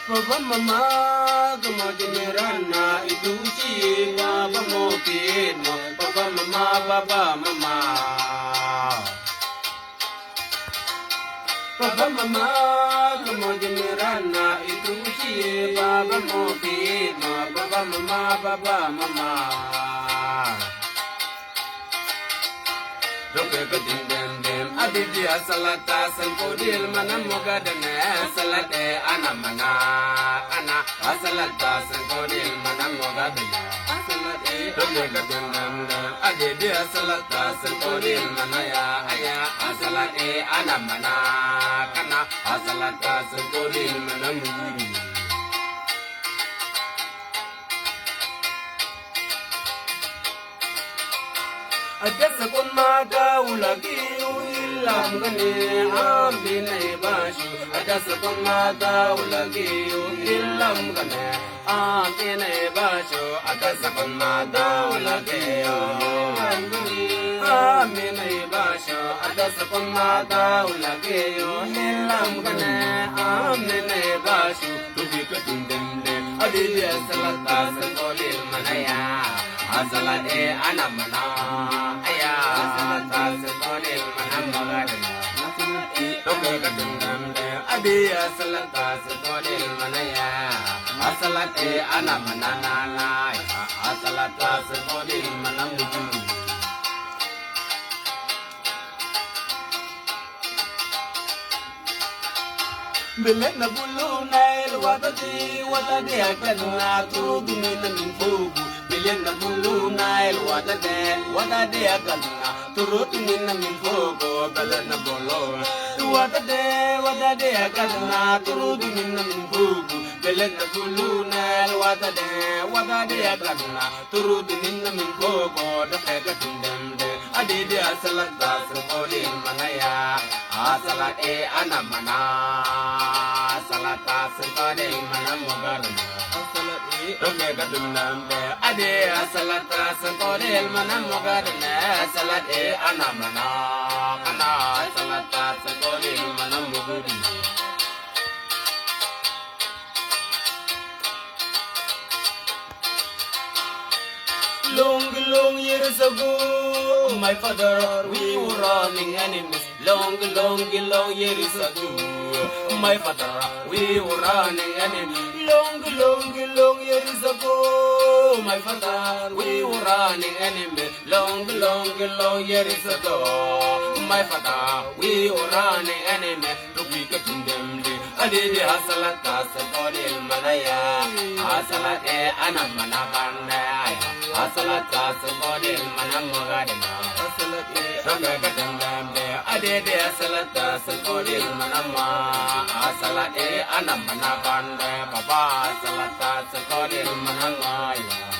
Papa mama kamajimirana itu ciwa pamokino Papa mama Papa mama kamajimirana itu ciwa pamokino Papa mama Doke kedindem adidi asalata sankodil manamoga dene salate anamana ana asalata sankodil manamoga dene salate doke kedindem adidi asalata sankodil manaya aya asalate anamana kana asalata sankodil manamugi Adasa kon mata ulagi ilam gane ambine bashu Adasa kon mata ulagi ilam gane ambine bashu Adasa kon mata ulagi ambine bashu Adasa kon mata ulagi ilam gane ambine bashu Tubi katundemde adidi salata sakolil manaya Asalate anamana aya asalata sakolil manamagana Toke kadundamde adi asalata sakolil manaya Asalate anamana nana asalata sakolil manamuju Belena bulu nail watadi akadna tu dumina minfugu Belena bulu nail watadi akadna turut minna minfugu Belena bulu watadi akadna turut minna minfugu Belena bulu nail watadi akadna turut minna minfugu Dapega tindemde adidi asalata sakolil manaya Asalate anamana Salata sakolil manamogarana Roke kadundamde ade asalata sakolil manamogarana Salate anamana kana salata sakolil manamogarana Long years ago, my father, we were running enemies. Long years ago, my father, we were running enemies. Long years ago, my father, we were running enemies. Long years ago, my father, we were running enemies. Look, we could condemn the Adidi Hasalata, Sakodil Malaya, Hasalate, Anamana Bandaya. Asalata sakodil manamogadena Roke kadundamde adede asalata sakodil manama Asalate anamana bande Baba asalata sakodil manamaya